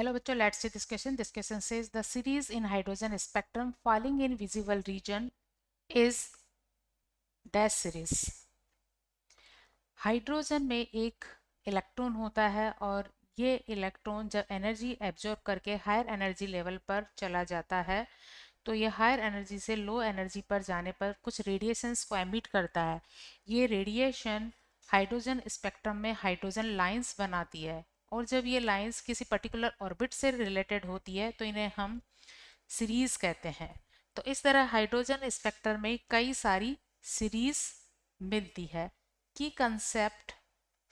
Hello bachcho, let's see this question. This question says the series in hydrogen spectrum falling in visible region is dash series. Hydrogen में एक electron होता है और ये electron जब energy absorb करके higher energy level पर चला जाता है तो ये हायर एनर्जी से लो एनर्जी पर जाने पर कुछ रेडिएशंस को एमिट करता है। ये रेडिएशन हाइड्रोजन स्पेक्ट्रम में हाइड्रोजन लाइंस बनाती है और जब ये लाइंस किसी पर्टिकुलर ऑर्बिट से रिलेटेड होती है तो इन्हें हम सीरीज कहते हैं। तो इस तरह हाइड्रोजन स्पेक्ट्रम में कई सारी सीरीज मिलती है। की concept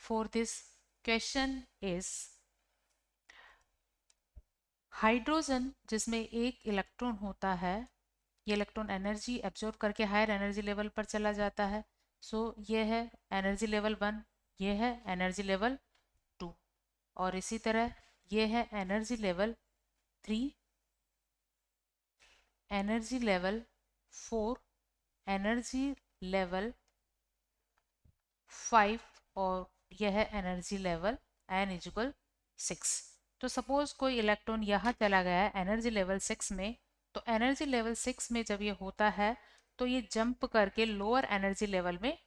for this question is hydrogen जिसमें एक इलेक्ट्रॉन होता है, ये इलेक्ट्रॉन एनर्जी एब्जॉर्ब करके हायर एनर्जी लेवल पर चला जाता है। सो ये है एनर्जी लेवल 1, ये है एनर्जी लेवल 2 और इसी तरह ये है energy level 3, energy level 4, energy level 5 और यह है एनर्जी लेवल n इक्वल 6। तो सपोज कोई इलेक्ट्रॉन यहाँ चला गया है एनर्जी लेवल 6 में, तो एनर्जी लेवल 6 में जब ये होता है तो ये जंप करके लोअर एनर्जी लेवल में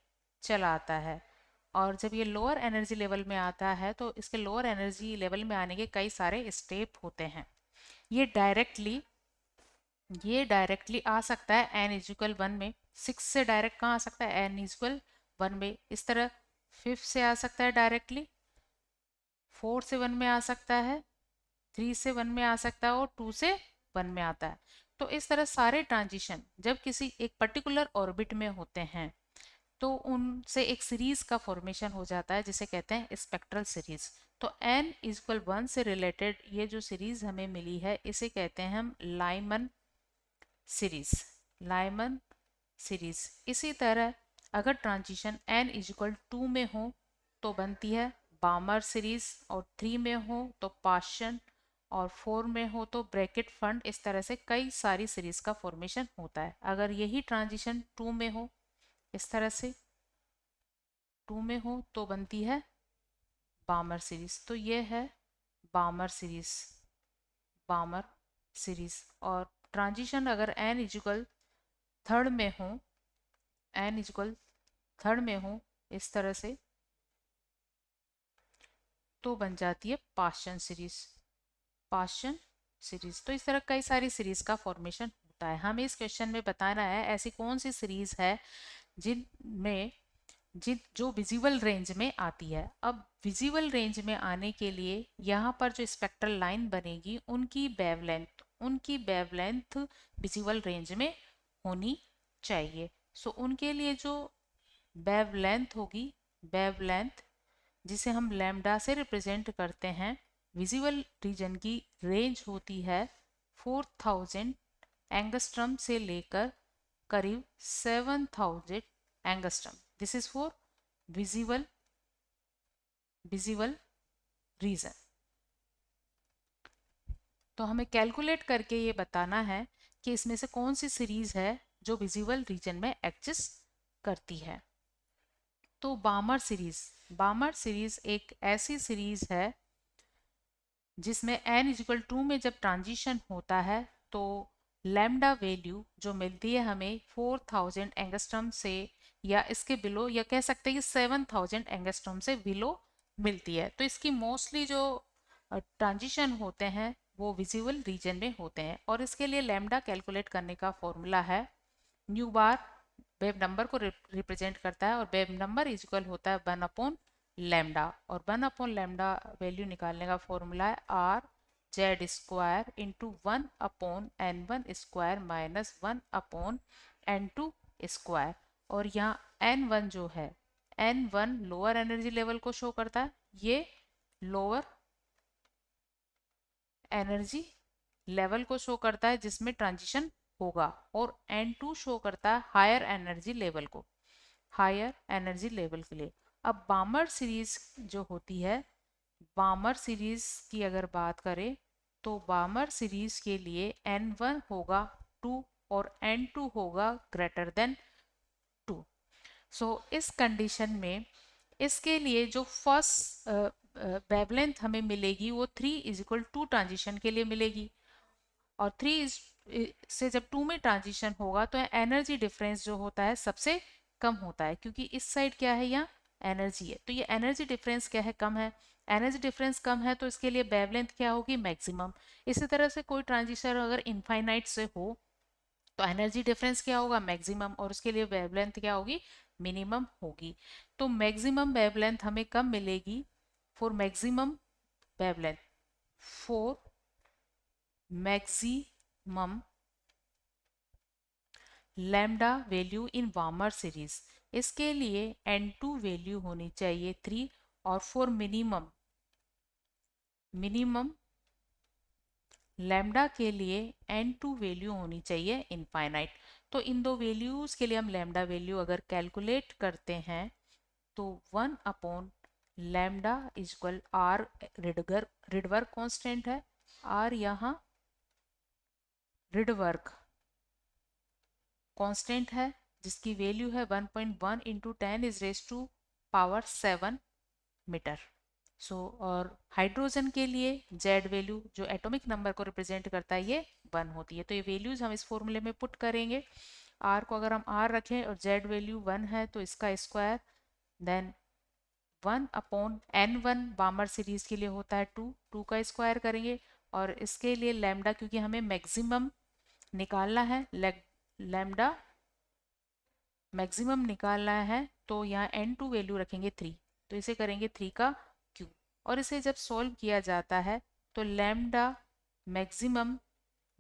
चला आता है और जब ये लोअर एनर्जी लेवल में आता है तो इसके लोअर एनर्जी लेवल में आने के कई सारे स्टेप होते हैं। ये डायरेक्टली आ सकता है n इक्वल 1 में। 6 से डायरेक्ट कहाँ आ सकता है, n इक्वल 1 में। इस तरह 5 से आ सकता है डायरेक्टली, 4 से 1 में आ सकता है, 3 से 1 में आ सकता है और 2 से 1 में आता है। तो इस तरह सारे ट्रांजिशन जब किसी एक पर्टिकुलर ऑर्बिट में होते हैं तो उनसे एक सीरीज का फॉर्मेशन हो जाता है जिसे कहते हैं स्पेक्ट्रल सीरीज। तो n इक्वल 1 से रिलेटेड ये जो सीरीज हमें मिली है इसे कहते हैं हम लाइमन सीरीज। Lyman series. इसी तरह अगर ट्रांजिशन n इक्वल 2 में हो तो बनती है बामर सीरीज और 3 में हो तो पाशन और 4 में हो तो ब्रैकेट फंड। इस तरह से कई सारी सीरीज का फॉर्मेशन होता है। अगर यही ट्रांजिशन 2 में हो, इस तरह से 2 में हो तो बनती है बामर सीरीज। तो ये है बामर सीरीज, बामर सीरीज। और ट्रांजिशन अगर n इक्वल थर्ड में हो, n इक्वल थर्ड में हो इस तरह से तो बन जाती है पाशन सीरीज, पाशन सीरीज। तो इस तरह कई सारी सीरीज का फॉर्मेशन होता है। हमें इस क्वेश्चन में बताना है ऐसी कौन सी सीरीज है जिनमें जो विजिबल रेंज में आती है। अब विजिबल रेंज में आने के लिए यहाँ पर जो स्पेक्ट्रल लाइन बनेगी उनकी वेवलेंथ विजिबल रेंज में होनी चाहिए। सो उनके लिए जो वेवलेंथ होगी, वेवलेंथ जिसे हम लैम्डा से रिप्रेजेंट करते हैं, विजिबल रीजन की रेंज होती है 4000 एंगस्ट्रम से लेकर करीब 7000 angstrom. This is for visible region. तो हमें कैलकुलेट करके ये बताना है कि इसमें से कौन सी सीरीज है जो विजिबल रीजन में एग्जिस्ट करती है। तो बामर सीरीज एक ऐसी सीरीज है जिसमें n इक्वल 2 में जब ट्रांजिशन होता है तो लैम्डा वैल्यू जो मिलती है हमें 4000 एंगस्ट्रम से या इसके बिलो, या कह सकते हैं कि 7000 एंगस्ट्रम से बिलो मिलती है। तो इसकी मोस्टली जो ट्रांजिशन होते हैं वो विजिबल रीजन में होते हैं और इसके लिए लैम्डा कैलकुलेट करने का फॉर्मूला है न्यू बार वेव नंबर को रिप्रेजेंट करता है और वेव नंबर इक्वल होता है 1 अपॉन लैम्डा। और 1 अपॉन लैम्डा वैल्यू निकालने का फॉर्मूला है are Z square into 1 upon n1 square minus 1 upon n2 square. और यहाँ n1 जो है, n1 लोअर एनर्जी लेवल को शो करता है, ये लोअर एनर्जी लेवल को शो करता है जिसमें ट्रांजिशन होगा, और n2 शो करता है हायर एनर्जी लेवल को, हायर एनर्जी लेवल के लिए। अब बामर सीरीज जो होती है, बामर सीरीज की अगर बात करें तो बामर सीरीज के लिए n1 होगा 2 और n2 होगा ग्रेटर देन 2। सो इस कंडीशन में इसके लिए जो फर्स्ट वेवलेंथ हमें मिलेगी वो 3 = 2 ट्रांजिशन के लिए मिलेगी। और 3 से जब 2 में ट्रांजिशन होगा तो एनर्जी डिफरेंस जो होता है सबसे कम होता है, क्योंकि इस साइड क्या है, यहाँ एनर्जी है, तो ये एनर्जी डिफरेंस क्या है, कम है। एनर्जी डिफरेंस कम है तो इसके लिए वेवलेंथ क्या होगी, मैक्सिमम। इसी तरह से कोई ट्रांजिशन अगर इनफाइनाइट से हो तो एनर्जी डिफरेंस क्या होगा, मैक्सिमम, और उसके लिए वेवलेंथ क्या होगी, मिनिमम होगी। तो मैक्सिमम वेवलेंथ हमें कब मिलेगी, for maximum wavelength, for maximum lambda value in warmer series, इसके लिए n2 वैल्यू होनी चाहिए 3, और फॉर मिनिमम लैम्डा के लिए n2 वैल्यू होनी चाहिए इनफाइनाइट। तो इन दो वैल्यूज के लिए हम लैम्डा वैल्यू अगर कैलकुलेट करते हैं तो 1 लैम्डा इक्वल आर, रिडवर्क कांस्टेंट है, आर यहाँ रिडवर्क कांस्टेंट है जिसकी वैल्यू है 1.1 इंटू 10⁻⁷ मीटर। और हाइड्रोजन के लिए जेड वैल्यू जो एटॉमिक नंबर को रिप्रेजेंट करता है ये 1 होती है। तो ये वैल्यूज हम इस फॉर्मूले में पुट करेंगे। आर को अगर हम आर रखें और जेड वैल्यू 1 है तो इसका square, then 1/n1 warmer series के लिए होता है 2 का स्क्वायर करेंगे। और इसके लिए लैम्डा, क्योंकि हमें मैक्सिमम निकालना है, लैम्डा मैक्सिमम निकालना है, तो यहाँ n2 वैल्यू रखेंगे 3, तो इसे करेंगे 3 का क्यूब। और इसे जब सॉल्व किया जाता है तो लैम्डा मैक्सिमम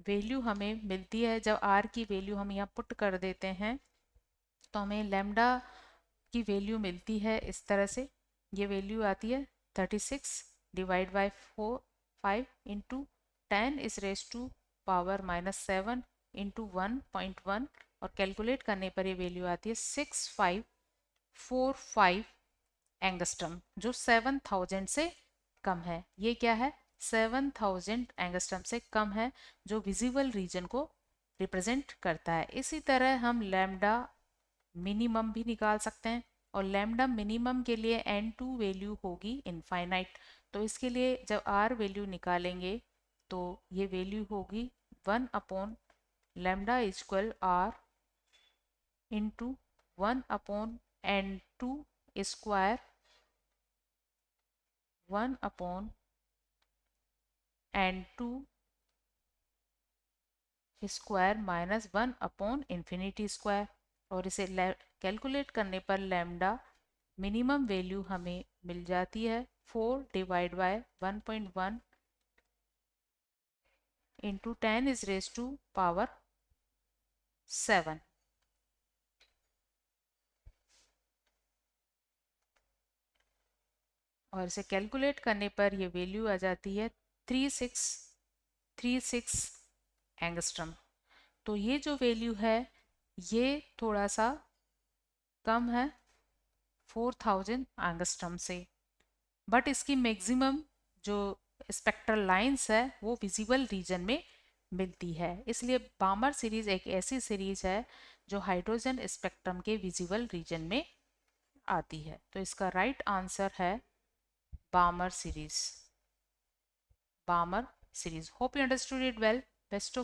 वैल्यू हमें मिलती है, जब r की वैल्यू हम यहाँ पुट कर देते हैं तो हमें लैम्डा की वैल्यू मिलती है इस तरह से। ये वैल्यू आती है 36 डिवाइड बाई 5 इंटू 10⁻⁷ इंटू 1.1, और कैलकुलेट करने पर ये वैल्यू आती है 6545 एंगस्ट्रम, जो 7000 से कम है। ये क्या है, 7000 एंगस्ट्रम से कम है, जो विजिबल रीजन को रिप्रेजेंट करता है। इसी तरह हम लैम्डा मिनिमम भी निकाल सकते हैं, और लैम्डा मिनिमम के लिए n2 वैल्यू होगी इनफाइनाइट। तो इसके लिए जब r वैल्यू निकालेंगे तो ये वैल्यू होगी 1 lambda equal r into 1/n2 square, 1/n2 square minus 1/इंफिनिटी स्क्वायर। और इसे कैलकुलेट करने पर लैम्डा मिनिमम वैल्यू हमें मिल जाती है 4 डिवाइड बाय 1.1 इंटू 10⁻⁷। और इसे कैलकुलेट करने पर ये वैल्यू आ जाती है 3636 एंगस्ट्रम। तो ये जो वैल्यू है ये थोड़ा सा कम है 4000 एंगस्ट्रम से, बट इसकी मैक्सिमम जो स्पेक्ट्रल लाइंस है वो विजिबल रीजन में मिलती है। इसलिए बामर सीरीज एक ऐसी सीरीज है जो हाइड्रोजन स्पेक्ट्रम के विजिबल रीजन में आती है। तो इसका राइट आंसर है बामर series. बामर series. Hope you understood it well. Best of